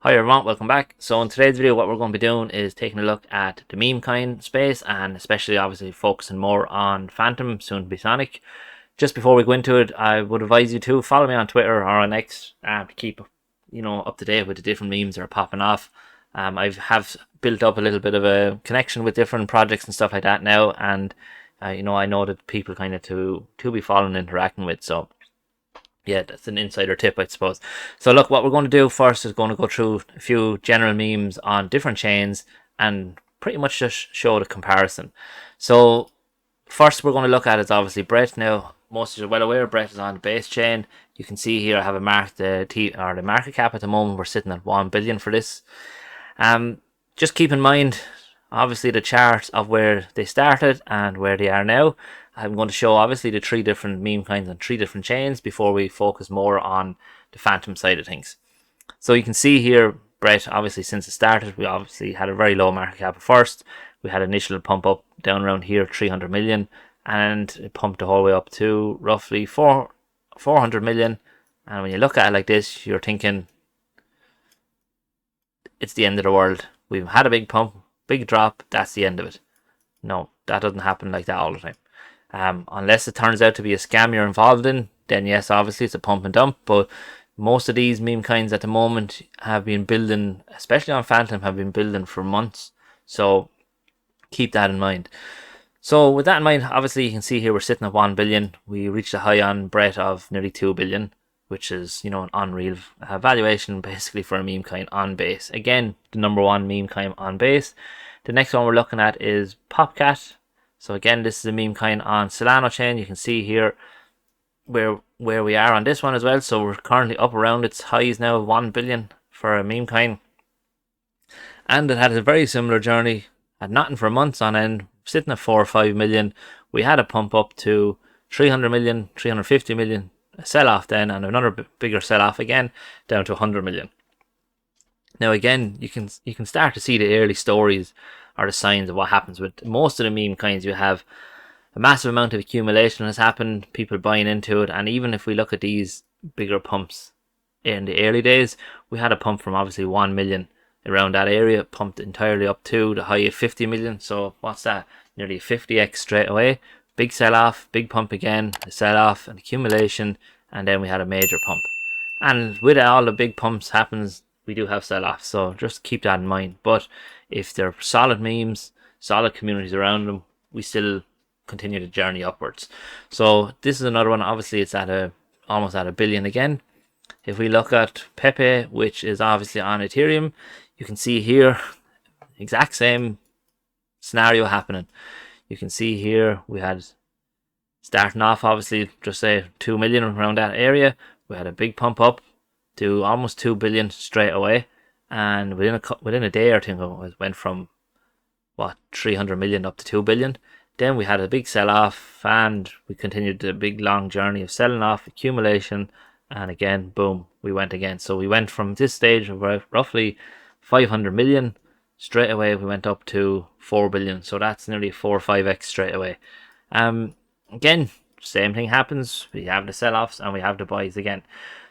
Hi everyone, welcome back. So in today's video what we're going to be doing is taking a look at the meme kind space, and especially obviously focusing more on Fantom, soon to be Sonic. Just before we go into it, I would advise you to follow me on Twitter or on X to keep up to date with the different memes that are popping off. I have built up a little bit of a connection with different projects and stuff like that now, and I know that people kind of to be following and interacting with, so yeah, that's an insider tip, I suppose. So look, what we're going to do first is going to go through a few general memes on different chains and pretty much just show the comparison. So first we're going to look at is obviously Brett. Now, most of you are well aware Brett is on the base chain. You can see here I have a the market cap at the moment. We're sitting at 1 billion for this. Just keep in mind, obviously, the chart of where they started and where they are now. I'm going to show obviously the three different meme kinds on three different chains before we focus more on the Fantom side of things. So you can see here, Brett, obviously since it started, we obviously had a very low market cap at first. We had initial pump up down around here, 300 million, and it pumped the whole way up to roughly 400 million. And when you look at it like this, you're thinking it's the end of the world. We've had a big pump, big drop, that's the end of it. No, that doesn't happen like that all the time. Unless it turns out to be a scam you're involved in, then yes, obviously it's a pump and dump. But most of these meme kinds at the moment have been building, especially on Fantom, have been building for months. So keep that in mind. So with that in mind, obviously you can see here we're sitting at 1 billion. We reached a high on Brett of nearly 2 billion, which is, an unreal valuation basically for a meme kind on base. Again, the number one meme kind on base. The next one we're looking at is Popcat. So again, this is a meme kind on Solana chain. You can see here where we are on this one as well. So we're currently up around its highs now, 1 billion for a meme kind. And it had a very similar journey. Had nothing for months on end, sitting at 4 or 5 million. We had a pump up to 300 million, 350 million, a sell off then, and another bigger sell off again, down to 100 million. Now again, you can start to see the early stories are the signs of what happens with most of the meme kinds. You have a massive amount of accumulation has happened, people buying into it, and even if we look at these bigger pumps in the early days, we had a pump from obviously 1 million around that area, pumped entirely up to the high of 50 million. So what's that? Nearly 50x straight away. Big sell off, big pump again, a sell off, an accumulation, and then we had a major pump. And with all the big pumps happens, we do have sell offs, so just keep that in mind. But if they're solid memes, solid communities around them, we still continue the journey upwards. So this is another one. Obviously it's at almost at 1 billion again. If we look at Pepe, which is obviously on Ethereum, you can see here exact same scenario happening. You can see here we had starting off obviously just say 2 million around that area. We had a big pump up to almost 2 billion straight away, and within a day or two it went from 300 million up to 2 billion. Then we had a big sell off, and we continued the big long journey of selling off, accumulation, and again boom, we went again. So we went from this stage of roughly 500 million straight away, we went up to 4 billion. So that's nearly 4 or 5x straight away. Again, same thing happens. We have the sell offs and we have the buys again.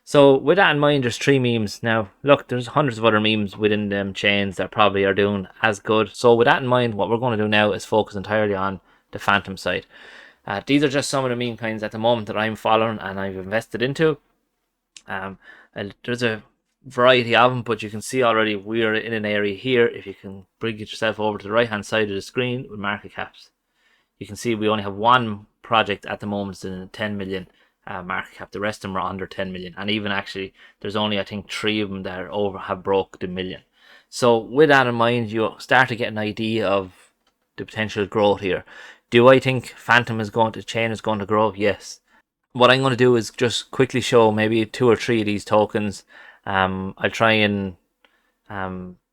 So with that in mind, there's three memes. Now, look, there's hundreds of other memes within them chains that probably are doing as good. So with that in mind, what we're going to do now is focus entirely on the Fantom side. These are just some of the meme kinds at the moment that I'm following and I've invested into. There's a variety of them, but you can see already we're in an area here. If you can bring yourself over to the right hand side of the screen with market caps, you can see we only have one project at the moment. It's in 10 million. Market cap. The rest of them are under 10 million, and even actually there's only I think 3 of them that are have broke the million. So with that in mind, you start to get an idea of the potential growth here. Do I think Fantom chain is going to grow? Yes. What I'm going to do is just quickly show maybe 2 or 3 of these tokens. I'll try and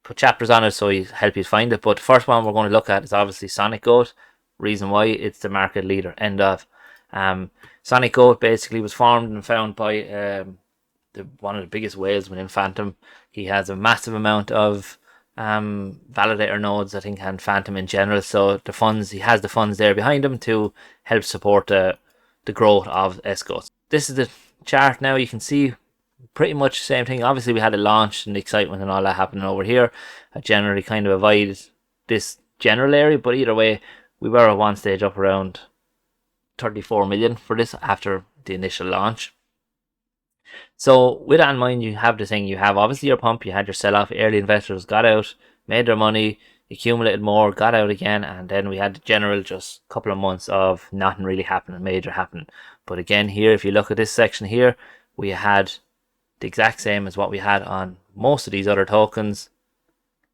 put chapters on it so you help you find it, but the first one we're going to look at is obviously sGoat. Reason why, it's the market leader. End of. sGoat basically was formed and found by one of the biggest whales within Fantom. He has a massive amount of validator nodes, I think, and Fantom in general. So he has the funds there behind him to help support the growth of sGoat. This is the chart now. You can see pretty much the same thing. Obviously, we had a launch and excitement and all that happening over here. I generally kind of avoid this general area, but either way, we were at one stage up around 34 million for this after the initial launch. So with that in mind, you have the thing, you have obviously your pump, you had your sell-off, early investors got out, made their money, accumulated more, got out again, and then we had the general just couple of months of nothing really happening, major happening. But again here, if you look at this section here, we had the exact same as what we had on most of these other tokens,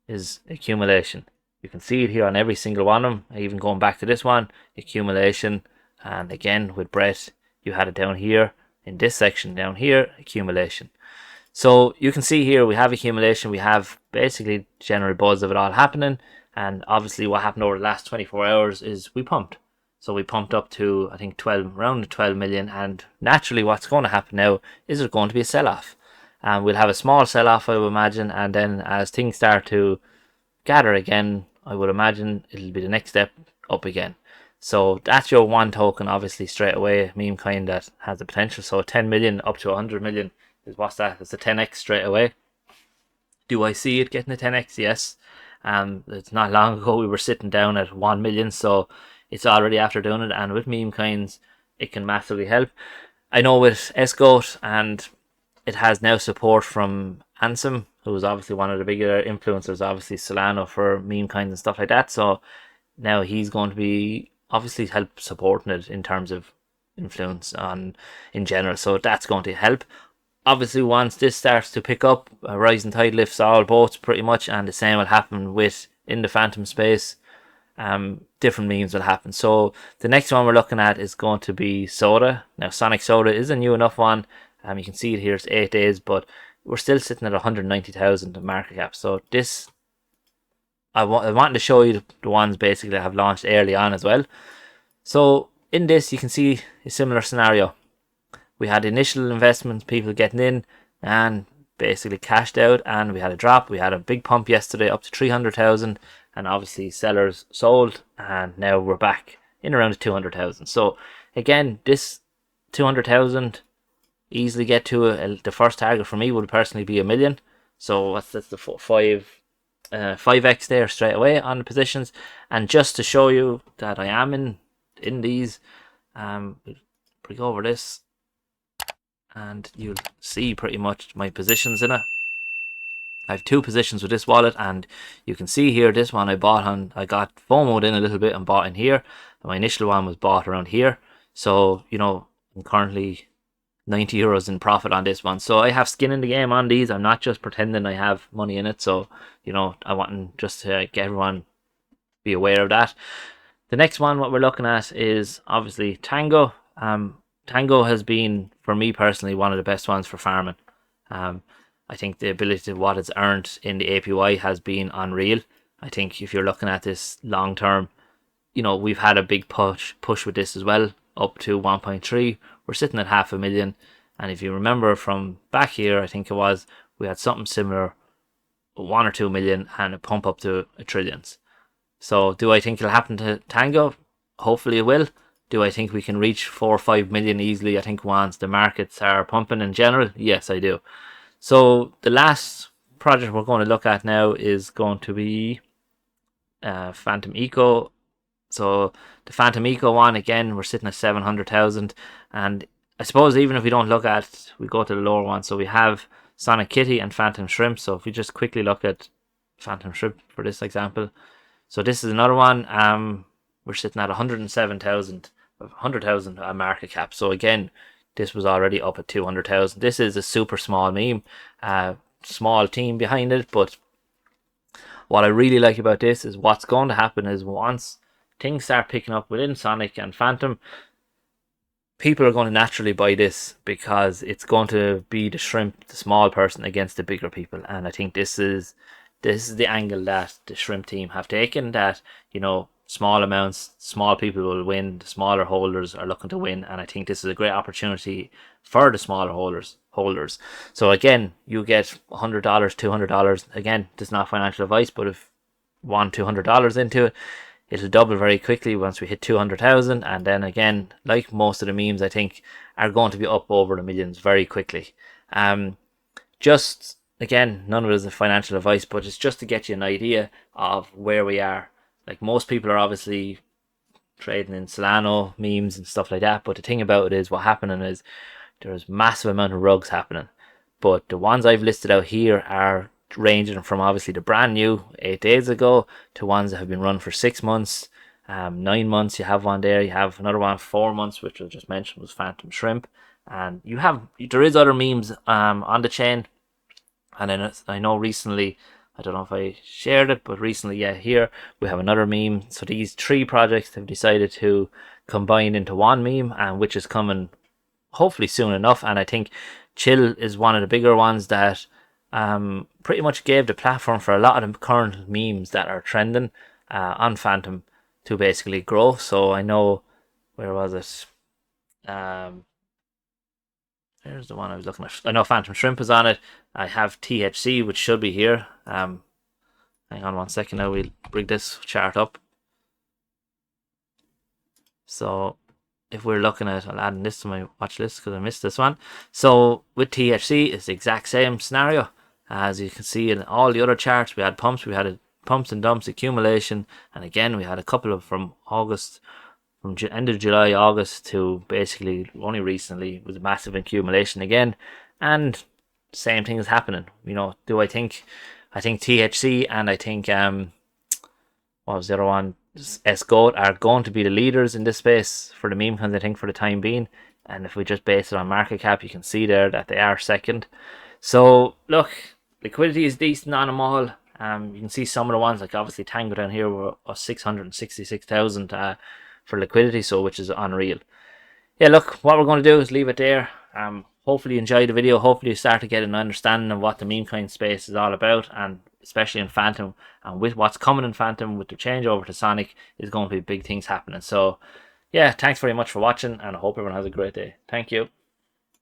is accumulation. You can see it here on every single one of them, even going back to this one, accumulation. And again with Brett, you had it down here in this section down here, accumulation. So you can see here we have accumulation, we have basically general buzz of it all happening, and obviously what happened over the last 24 hours is we pumped. So we pumped up to, I think, around 12 million, and naturally what's going to happen now is there's going to be a sell-off. And we'll have a small sell-off, I would imagine, and then as things start to gather again, I would imagine it'll be the next step up again. So that's your one token, obviously, straight away, meme coin that has the potential. So 10 million up to 100 million is what's that? It's a 10x straight away. Do I see it getting a 10x? Yes. It's not long ago we were sitting down at 1 million, so it's already after doing it. And with meme coins, it can massively help. I know with sGoat, and it has now support from Ansem, who is obviously one of the bigger influencers, obviously Solano for meme coins and stuff like that. So now he's going to be obviously help supporting it in terms of influence on in general. So that's going to help. Obviously, once this starts to pick up, a rising tide lifts all boats pretty much, and the same will happen with in the Fantom space. Different memes will happen. So the next one we're looking at is going to be Soda. Now Sonic Soda is a new enough one. You can see it here, it's 8 days, but we're still sitting at 190,000 market cap. So this, I wanted to show you the ones basically that have launched early on as well. So in this, you can see a similar scenario. We had initial investments, people getting in and basically cashed out, and we had a drop. We had a big pump yesterday up to 300,000, and obviously sellers sold, and now we're back in around the 200,000. So again, this 200,000 easily get to the first target for me would personally be 1 million. So that's the 5x there straight away on the positions. And just to show you that I am in these, we'll bring over this, and you'll see pretty much my positions in it. I have 2 positions with this wallet, and you can see here this one I bought on, I got FOMO'd in a little bit and bought in here, and my initial one was bought around here. So you know, I'm currently 90 euros in profit on this one. So I have skin in the game on these. I'm not just pretending I have money in it. So you know, I want just to get everyone be aware of that. The next one what we're looking at is obviously Tango. Tango has been, for me personally, one of the best ones for farming. I think the ability to what it's earned in the APY has been unreal. I think if you're looking at this long term, you know, we've had a big push with this as well, up to 1.3. We're sitting at 500,000, and if you remember from back here, I think it was, we had something similar, 1 or 2 million, and a pump up to a trillions. So do I think it'll happen to Tango? Hopefully it will. Do I think we can reach 4 or 5 million easily? I think once the markets are pumping in general, yes, I do. So the last project we're going to look at now is going to be Fantom Eco. So the Fantom Eco one, again, we're sitting at 700,000. And I suppose even if we don't look at, we go to the lower one. So we have Sonic Kitty and Fantom Shrimp. So if we just quickly look at Fantom Shrimp for this example. So this is another one. We're sitting at 107,000, 100,000 market cap. So again, this was already up at 200,000. This is a super small meme, small team behind it. But what I really like about this is what's going to happen is once things start picking up within Sonic and Fantom, people are going to naturally buy this because it's going to be the shrimp, the small person against the bigger people. And I think this is the angle that the shrimp team have taken, that, you know, small amounts, small people will win, the smaller holders are looking to win, and I think this is a great opportunity for the smaller holders. So again, you get $100, $200. Again, this is not financial advice, but if you want $200 into it, it'll double very quickly once we hit 200,000, and then again, like most of the memes, I think are going to be up over the millions very quickly. just again, none of it is a financial advice, but it's just to get you an idea of where we are. Like, most people are obviously trading in Solano memes and stuff like that, but the thing about it is, what happening is there's massive amount of rugs happening. But the ones I've listed out here are ranging from obviously the brand new 8 days ago to ones that have been run for 6 months, 9 months. You have one there. You have another one 4 months, which I just mentioned was Fantom Shrimp, and there is other memes on the chain. And then I know recently, I don't know if I shared it, but recently, yeah, here we have another meme. So these three projects have decided to combine into one meme, and which is coming hopefully soon enough. And I think Chill is one of the bigger ones that pretty much gave the platform for a lot of the current memes that are trending on Fantom to basically grow. So I know, where was it? There's the one I was looking at. I know Fantom Shrimp is on it. I have THC, which should be here. Hang on 1 second now, we'll bring this chart up. So if we're looking at, I'll add this to my watch list because I missed this one. So with THC, it's the exact same scenario. As you can see in all the other charts, we had pumps, pumps and dumps, accumulation, and again we had a couple of from August, from end of July, August to basically only recently was a massive accumulation again, and same thing is happening. Do I think THC and I think what was the other one, sGoat, are going to be the leaders in this space for the meme coins, I think, for the time being. And if we just base it on market cap, you can see there that they are second. So look, liquidity is decent on them all. You can see some of the ones, like obviously Tango down here were 666,000 for liquidity, so which is unreal. Yeah, look, what we're going to do is leave it there. Hopefully you enjoyed the video. Hopefully you start to get an understanding of what the meme coin space is all about, and especially in Fantom, and with what's coming in Fantom with the changeover to Sonic is going to be big things happening. So yeah, thanks very much for watching, and I hope everyone has a great day. Thank you.